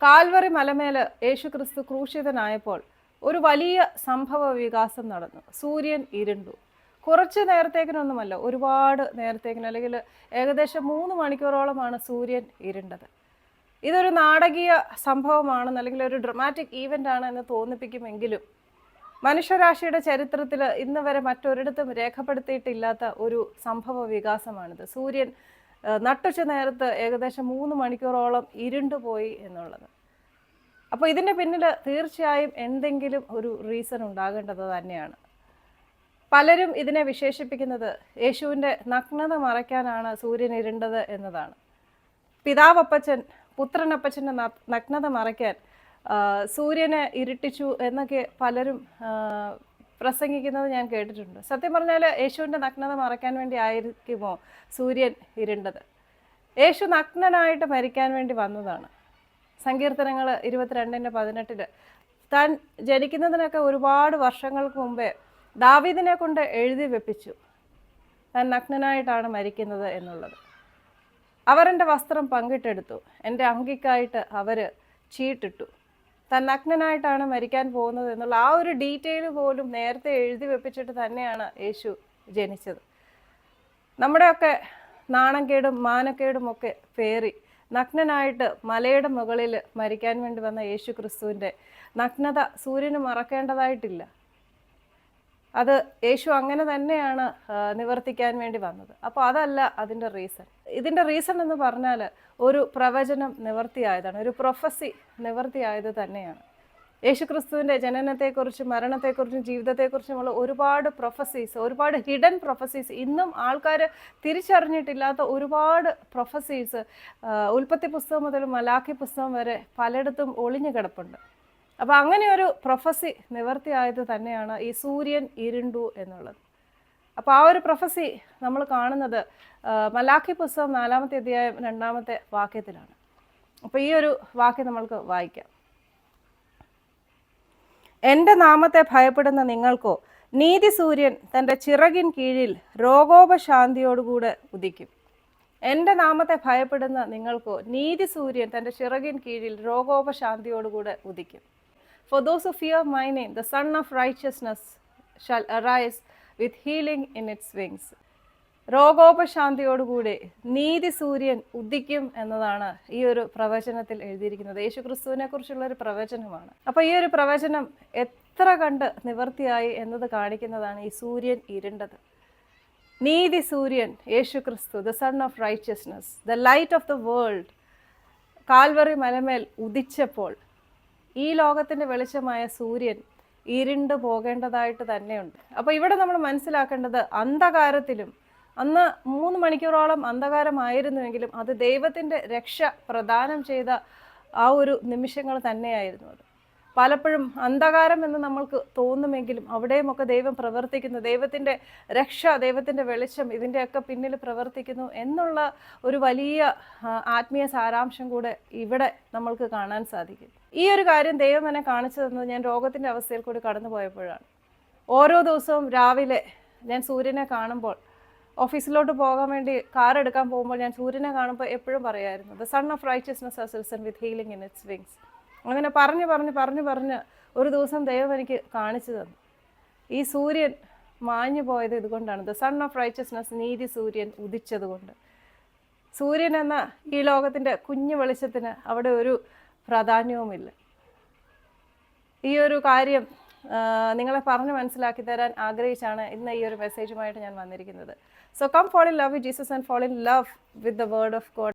Calvary മലമേല് യേശുക്രിസ്തു ക്രൂശിതനായപ്പോൾ ഒരു വലിയ സംഭവ വികാസം നടന്നു. സൂര്യൻ ഇരുണ്ടു. കുറച്ച് നേരത്തേക്കിനൊന്നുമല്ല, ഒരുപാട് നേരത്തേക്കിന്, അല്ലെങ്കിൽ ഏകദേശം 3 മണിക്കൂറോളമാണ് സൂര്യൻ ഇരുണ്ടത്. ഇതൊരു നാടകീയ സംഭവമാണെന്ന്, അല്ലെങ്കിൽ ഒരു ഡ്രമാറ്റിക് ഈവൻ്റ് ആണ് എന്ന് തോന്നിപ്പിക്കുമെങ്കിലും മനുഷ്യരാശിയുടെ ചരിത്രത്തിൽ ഇന്ന് വരെ മറ്റൊരിടത്തും രേഖപ്പെടുത്തിയിട്ടില്ലാത്ത ഒരു സംഭവ വികാസമാണിത്. സൂര്യൻ നട്ടുച്ച നേരത്ത് ഏകദേശം 3 മണിക്കൂറോളം ഇരുണ്ടുപോയി എന്നുള്ളത്. അപ്പോൾ ഇതിൻ്റെ പിന്നിൽ തീർച്ചയായും എന്തെങ്കിലും ഒരു റീസൺ ഉണ്ടാകേണ്ടത് തന്നെയാണ്. പലരും ഇതിനെ വിശേഷിപ്പിക്കുന്നത് യേശുവിൻ്റെ നഗ്നത മറയ്ക്കാനാണ് സൂര്യൻ ഇരുണ്ടത് എന്നതാണ്. പിതാവപ്പച്ചൻ പുത്രനപ്പച്ചൻ്റെ നഗ്നത മറയ്ക്കാൻ സൂര്യനെ ഇരുട്ടിച്ചു എന്നൊക്കെ പലരും പ്രസംഗിക്കുന്നത് ഞാൻ കേട്ടിട്ടുണ്ട്. സത്യം പറഞ്ഞാൽ യേശുവിൻ്റെ നഗ്നത മറയ്ക്കാൻ വേണ്ടി ആയിരിക്കുമോ സൂര്യൻ ഇരുണ്ടത്? യേശു നഗ്നനായിട്ട് മരിക്കാൻ വേണ്ടി വന്നതാണ്. സങ്കീർത്തനങ്ങൾ 22:18 താൻ ജനിക്കുന്നതിനൊക്കെ ഒരുപാട് വർഷങ്ങൾക്ക് മുമ്പേ ദാവീദിനെ കൊണ്ട് എഴുതി വെപ്പിച്ചു താൻ നഗ്നനായിട്ടാണ് മരിക്കുന്നത് എന്നുള്ളത്. അവർ എൻ്റെ വസ്ത്രം പങ്കിട്ടെടുത്തു, എൻ്റെ അങ്കിക്കായിട്ട് അവർ ചീട്ടിട്ടു. താൻ നഗ്നനായിട്ടാണ് മരിക്കാൻ പോകുന്നത് എന്നുള്ള ആ ഒരു ഡീറ്റെയിൽ പോലും നേരത്തെ എഴുതി വെപ്പിച്ചിട്ട് തന്നെയാണ് യേശു ജനിച്ചത്. നമ്മുടെയൊക്കെ നാണക്കേടും മാനക്കേടും ഒക്കെ പേറി നഗ്നനായിട്ട് മലയുടെ മുകളിൽ മരിക്കാൻ വേണ്ടി വന്ന യേശു ക്രിസ്തുവിൻ്റെ നഗ്നത സൂര്യന് മറക്കേണ്ടതായിട്ടില്ല. അത് യേശു അങ്ങനെ തന്നെയാണ് നിവർത്തിക്കാൻ വേണ്ടി വന്നത്. അപ്പോൾ അതല്ല അതിൻ്റെ റീസൺ. ഇതിൻ്റെ റീസൺ എന്ന് പറഞ്ഞാൽ ഒരു പ്രവചനം നിവർത്തിയായതാണ്, ഒരു പ്രൊഫസി നിവർത്തിയായത് തന്നെയാണ്. യേശു ക്രിസ്തുവിൻ്റെ ജനനത്തെക്കുറിച്ചും മരണത്തെക്കുറിച്ചും ജീവിതത്തെക്കുറിച്ചുമുള്ള ഒരുപാട് പ്രൊഫസീസ്, ഒരുപാട് ഹിഡൻ പ്രൊഫസീസ്, ഇന്നും ആൾക്കാർ തിരിച്ചറിഞ്ഞിട്ടില്ലാത്ത ഒരുപാട് പ്രൊഫസീസ് ഉൽപ്പത്തി പുസ്തകം മുതൽ മലാഖി പുസ്തകം വരെ പലയിടത്തും ഒളിഞ്ഞു കിടപ്പുണ്ട്. അപ്പോൾ അങ്ങനെ ഒരു പ്രൊഫസി നിവർത്തിയായത് തന്നെയാണ് ഈ സൂര്യൻ ഇരുണ്ടു എന്നുള്ളത്. അപ്പോൾ ആ ഒരു പ്രൊഫസി നമ്മൾ കാണുന്നത് മലാഖി പുസ്തകം 4-ാമത്തെ അധ്യായം 2-ാമത്തെ വാക്യത്തിലാണ്. അപ്പോൾ ഈ ഒരു വാക്യം നമ്മൾക്ക് വായിക്കാം. എൻ്റെ നാമത്തെ ഭയപ്പെടുന്ന നിങ്ങൾക്കോ നീതി സൂര്യൻ തൻ്റെ ചിറകിൻ കീഴിൽ രോഗോപശാന്തിയോടുകൂടെ ഉദിക്കും. എൻ്റെ നാമത്തെ ഭയപ്പെടുന്ന നിങ്ങൾക്കോ നീതി സൂര്യൻ തൻ്റെ ചിറകിൻ കീഴിൽ രോഗോപശാന്തിയോടുകൂടെ ഉദിക്കും. For those who fear my name, the Son of Righteousness shall arise with healing in its wings. രോഗോപശാന്തിയോടുകൂടി നീതി സൂര്യൻ ഉദിക്കും എന്നതാണ് ഈ ഒരു പ്രവചനത്തിൽ എഴുതിയിരിക്കുന്നത്. യേശു ക്രിസ്തുവിനെ കുറിച്ചുള്ള ഒരു പ്രവചനമാണ്. അപ്പോൾ ഈ ഒരു പ്രവചനം എത്ര കണ്ട് നിവർത്തിയായി എന്നത് കാണിക്കുന്നതാണ് ഈ സൂര്യൻ ഇരുണ്ടത്. നീതി സൂര്യൻ Yeshu Kristu, the sun of righteousness, the light of the world, Calvary മലമേൽ ഉദിച്ചപ്പോൾ ഈ ലോകത്തിൻ്റെ വെളിച്ചമായ സൂര്യൻ ഇരുണ്ടു പോകേണ്ടതായിട്ട് തന്നെയുണ്ട്. അപ്പോൾ ഇവിടെ നമ്മൾ മനസ്സിലാക്കേണ്ടത് അന്ധകാരത്തിലും, അന്ന് 3 മണിക്കൂറോളം അന്ധകാരമായിരുന്നുവെങ്കിലും അത് ദൈവത്തിൻ്റെ രക്ഷ പ്രദാനം ചെയ്ത ആ ഒരു നിമിഷങ്ങൾ തന്നെയായിരുന്നു അത്. പലപ്പോഴും അന്ധകാരം എന്ന് നമ്മൾക്ക് തോന്നുമെങ്കിലും അവിടെയുമൊക്കെ ദൈവം പ്രവർത്തിക്കുന്നു, ദൈവത്തിൻ്റെ രക്ഷ, ദൈവത്തിൻ്റെ വെളിച്ചം ഇതിൻ്റെയൊക്കെ പിന്നിൽ പ്രവർത്തിക്കുന്നു എന്നുള്ള ഒരു വലിയ ആത്മീയ സാരാംശം കൂടെ ഇവിടെ നമ്മൾക്ക് കാണാൻ സാധിക്കും. ഈ ഒരു കാര്യം ദൈവം എന്നെ കാണിച്ചു തന്നത് ഞാൻ രോഗത്തിൻ്റെ അവസ്ഥയിൽ കൂടി കടന്നു പോയപ്പോഴാണ്. ഓരോ ദിവസവും രാവിലെ ഞാൻ സൂര്യനെ കാണുമ്പോൾ, ഓഫീസിലോട്ട് പോകാൻ വേണ്ടി കാർ എടുക്കാൻ പോകുമ്പോൾ ഞാൻ സൂര്യനെ കാണുമ്പോൾ എപ്പോഴും പറയായിരുന്നു, the sun of righteousness has risen with healing in its wings. അങ്ങനെ പറഞ്ഞ് ഒരു ദിവസം ദൈവം എനിക്ക് കാണിച്ചു തന്നു, ഈ സൂര്യൻ മാഞ്ഞു പോയത് ഇതുകൊണ്ടാണ്. ദ സൺ ഓഫ് റൈച്ചസ്നസ്, നീതി സൂര്യൻ ഉദിച്ചതുകൊണ്ട്. സൂര്യൻ എന്ന ഈ ലോകത്തിൻ്റെ കുഞ്ഞു വെളിച്ചത്തിന് അവിടെ ഒരു പ്രാധാന്യവുമില്ല. ഈ ഒരു കാര്യം നിങ്ങളെ പറഞ്ഞ് മനസ്സിലാക്കി തരാൻ ആഗ്രഹിച്ചാണ് ഇന്ന് ഈ ഒരു മെസ്സേജുമായിട്ട് ഞാൻ വന്നിരിക്കുന്നത്. So come fall in love with Jesus and fall in love with the word of God.